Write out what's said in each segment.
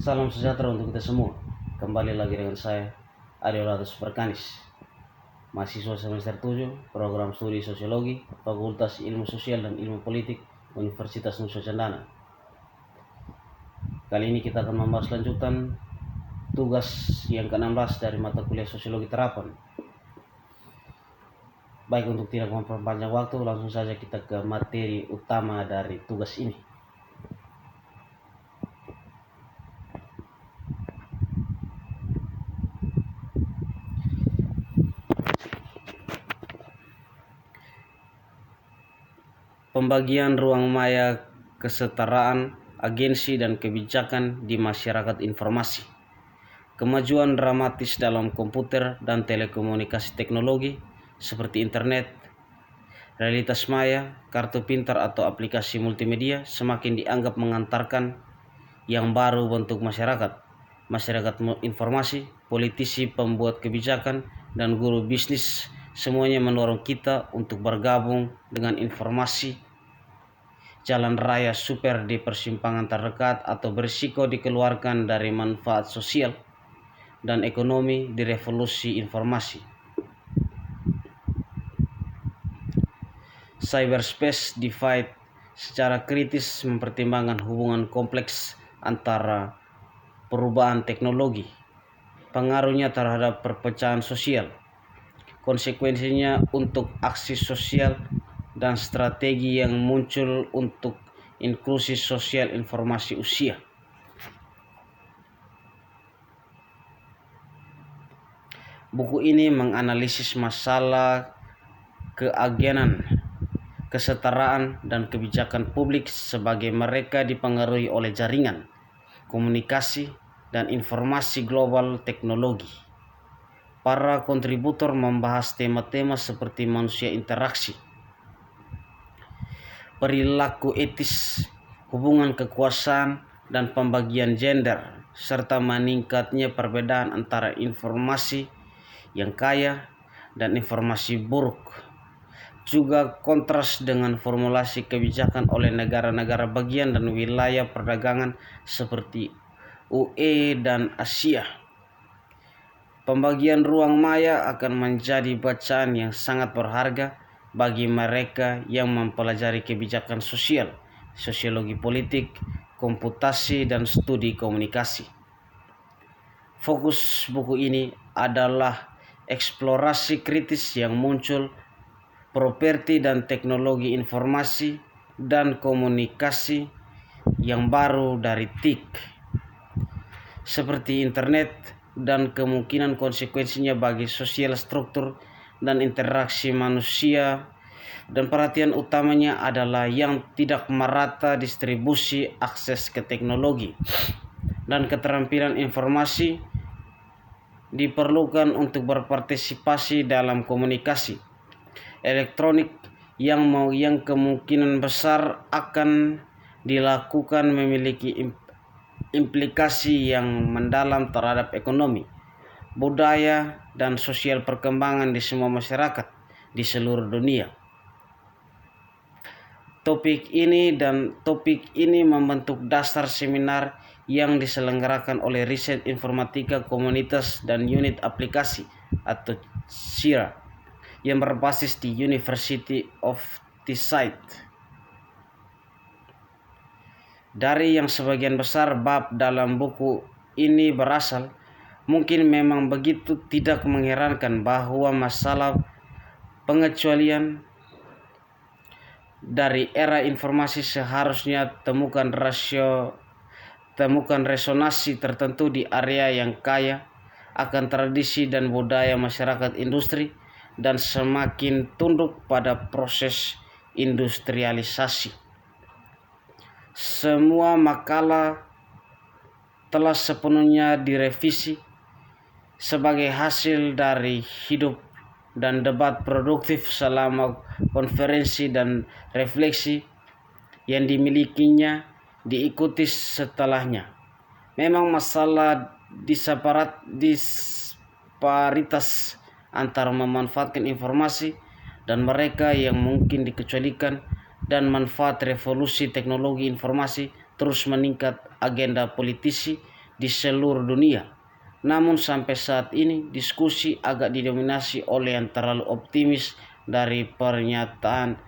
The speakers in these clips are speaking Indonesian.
Salam sejahtera untuk kita semua. Kembali lagi dengan saya, Adeolatus Perkanis, mahasiswa semester 7, program studi Sosiologi, Fakultas Ilmu Sosial dan Ilmu Politik, Universitas Nusa Cendana. Kali ini kita akan membahas lanjutan tugas yang ke-16 dari mata kuliah Sosiologi Terapan. Baik, untuk tidak memperpanjang waktu, langsung saja kita ke materi utama dari tugas ini. Pembagian ruang maya kesetaraan, agensi dan kebijakan di masyarakat informasi. Kemajuan dramatis dalam komputer dan telekomunikasi teknologi seperti internet, realitas maya, kartu pintar atau aplikasi multimedia semakin dianggap mengantarkan yang baru bentuk masyarakat informasi, politisi, pembuat kebijakan, dan guru bisnis semuanya mendorong kita untuk bergabung dengan informasi jalan raya super di persimpangan terdekat atau berisiko dikeluarkan dari manfaat sosial dan ekonomi di revolusi informasi. Cyberspace divide secara kritis mempertimbangkan hubungan kompleks antara perubahan teknologi, pengaruhnya terhadap perpecahan sosial, konsekuensinya untuk aksi sosial, dan strategi yang muncul untuk inklusi sosial informasi usia. Buku ini menganalisis masalah keagenan, kesetaraan, dan kebijakan publik sebagai mereka dipengaruhi oleh jaringan, komunikasi, dan informasi global teknologi. Para kontributor membahas tema-tema seperti manusia interaksi, perilaku etis, hubungan kekuasaan, dan pembagian gender, serta meningkatnya perbedaan antara informasi yang kaya dan informasi buruk. Juga kontras dengan formulasi kebijakan oleh negara-negara bagian dan wilayah perdagangan seperti UE dan Asia. Pembagian ruang maya akan menjadi bacaan yang sangat berharga bagi mereka yang mempelajari kebijakan sosial, sosiologi politik, komputasi, dan studi komunikasi. Fokus buku ini adalah eksplorasi kritis yang muncul properti dan teknologi informasi dan komunikasi yang baru dari TIK, seperti internet, dan kemungkinan konsekuensinya bagi sosial struktur dan interaksi manusia, dan perhatian utamanya adalah yang tidak merata distribusi akses ke teknologi dan keterampilan informasi diperlukan untuk berpartisipasi dalam komunikasi elektronik yang kemungkinan besar akan dilakukan memiliki implikasi yang mendalam terhadap ekonomi, budaya, dan sosial perkembangan di semua masyarakat di seluruh dunia. Topik ini membentuk dasar seminar yang diselenggarakan oleh Riset Informatika Komunitas dan Unit Aplikasi atau SIRA yang berbasis di University of Teesside. Dari yang sebagian besar bab dalam buku ini berasal, mungkin memang begitu tidak mengherankan bahwa masalah pengecualian dari era informasi seharusnya temukan resonansi tertentu di area yang kaya akan tradisi dan budaya masyarakat industri dan semakin tunduk pada proses industrialisasi. Semua makalah telah sepenuhnya direvisi sebagai hasil dari hidup dan debat produktif selama konferensi dan refleksi yang dimilikinya diikuti setelahnya. Memang masalah disparitas antara memanfaatkan informasi dan mereka yang mungkin dikecualikan dan manfaat revolusi teknologi informasi terus meningkat agenda politisi di seluruh dunia. Namun sampai saat ini diskusi agak didominasi oleh yang terlalu optimis dari pernyataan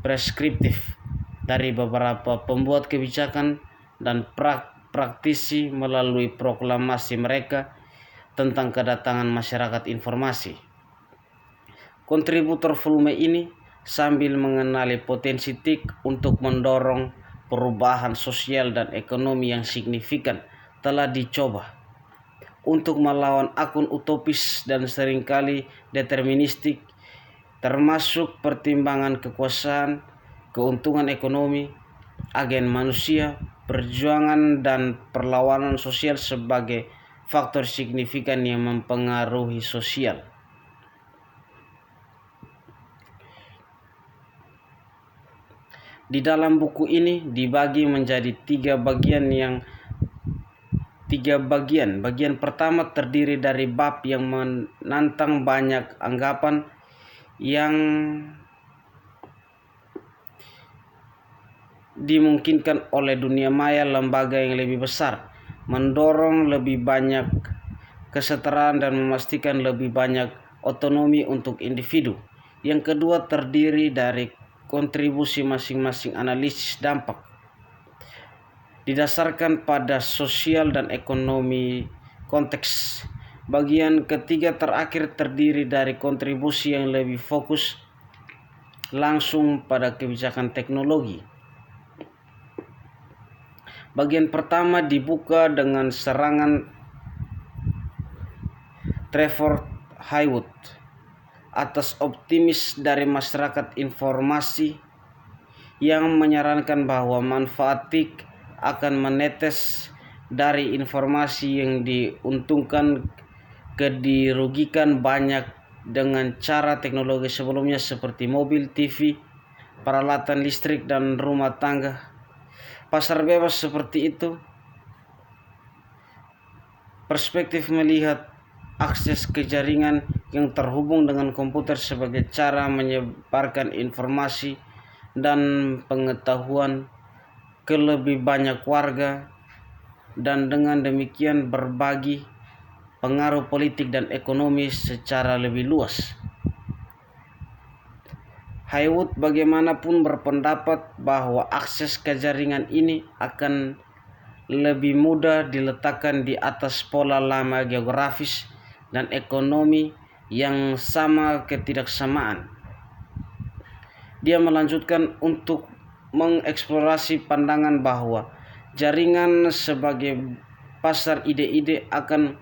preskriptif dari beberapa pembuat kebijakan dan praktisi melalui proklamasi mereka tentang kedatangan masyarakat informasi. Kontributor volume ini sambil mengenali potensi TIK untuk mendorong perubahan sosial dan ekonomi yang signifikan telah dicoba untuk melawan akun utopis dan seringkali deterministik, termasuk pertimbangan kekuasaan, keuntungan ekonomi, agen manusia, perjuangan dan perlawanan sosial sebagai faktor signifikan yang mempengaruhi sosial. Di dalam buku ini dibagi menjadi tiga bagian. Bagian pertama terdiri dari bab yang menantang banyak anggapan yang dimungkinkan oleh dunia maya lembaga yang lebih besar, mendorong lebih banyak kesetaraan dan memastikan lebih banyak otonomi untuk individu. Yang kedua terdiri dari kontribusi masing-masing analisis dampak didasarkan pada sosial dan ekonomi konteks. Bagian ketiga terakhir terdiri dari kontribusi yang lebih fokus langsung pada kebijakan teknologi. Bagian pertama dibuka dengan serangan Trevor Haywood atas optimis dari masyarakat informasi yang menyarankan bahwa manfaat TIK akan menetes dari informasi yang diuntungkan ke dirugikan banyak dengan cara teknologi sebelumnya seperti mobil, TV, peralatan listrik, dan rumah tangga. Pasar bebas seperti itu. Perspektif melihat akses ke jaringan yang terhubung dengan komputer sebagai cara menyebarkan informasi dan pengetahuan ke lebih banyak warga dan dengan demikian berbagi pengaruh politik dan ekonomi secara lebih luas. Haywood bagaimanapun berpendapat bahwa akses ke jaringan ini akan lebih mudah diletakkan di atas pola lama geografis dan ekonomi yang sama ketidaksamaan. Dia melanjutkan untuk mengeksplorasi pandangan bahwa jaringan sebagai pasar ide-ide akan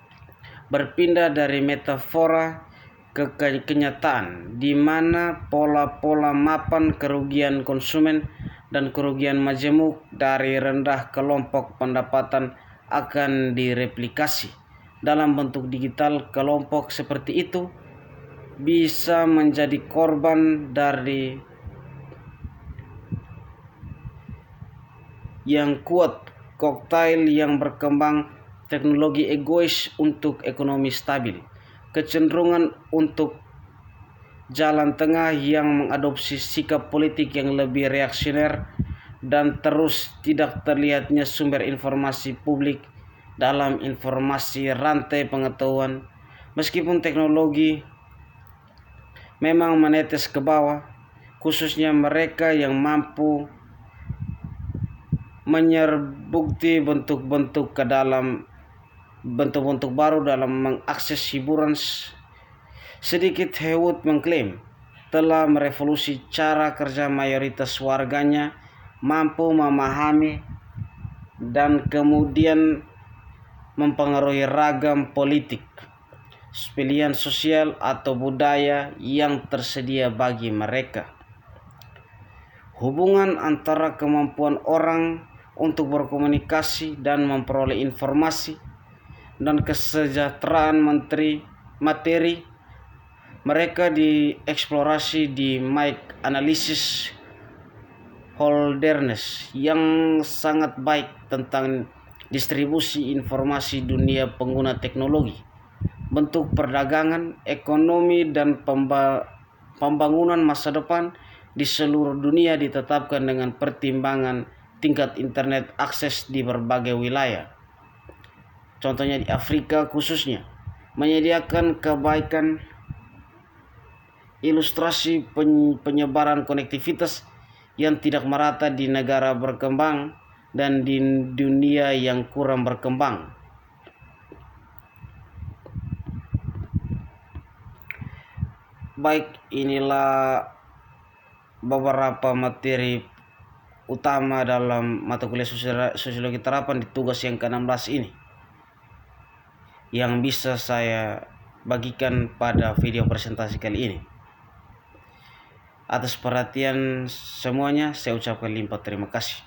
berpindah dari metafora ke kenyataan, di mana pola-pola mapan kerugian konsumen dan kerugian majemuk dari rendah kelompok pendapatan akan direplikasi dalam bentuk digital. Kelompok seperti itu bisa menjadi korban dari yang kuat koktail yang berkembang teknologi egois untuk ekonomi stabil, kecenderungan untuk jalan tengah yang mengadopsi sikap politik yang lebih reaksioner, dan terus tidak terlihatnya sumber informasi publik dalam informasi rantai pengetahuan. Meskipun teknologi memang menetes ke bawah, khususnya mereka yang mampu menyerbukti bentuk-bentuk baru dalam mengakses hiburan. Sedikit Haywood mengklaim telah merevolusi cara kerja mayoritas warganya, mampu memahami dan kemudian mempengaruhi ragam politik, pilihan sosial atau budaya yang tersedia bagi mereka. Hubungan antara kemampuan orang untuk berkomunikasi dan memperoleh informasi dan kesejahteraan materi mereka dieksplorasi di Mike Analysis Holderness yang sangat baik tentang distribusi informasi dunia pengguna teknologi, bentuk perdagangan, ekonomi, dan pembangunan masa depan di seluruh dunia ditetapkan dengan pertimbangan tingkat internet akses di berbagai wilayah. contohnya di Afrika khususnya, menyediakan kebaikan ilustrasi penyebaran konektivitas yang tidak merata di negara berkembang dan di dunia yang kurang berkembang. Baik, inilah beberapa materi utama dalam mata kuliah sosiologi terapan di tugas yang ke-16 ini yang bisa saya bagikan pada video presentasi kali ini. Atas perhatian semuanya, saya ucapkan limpah terima kasih.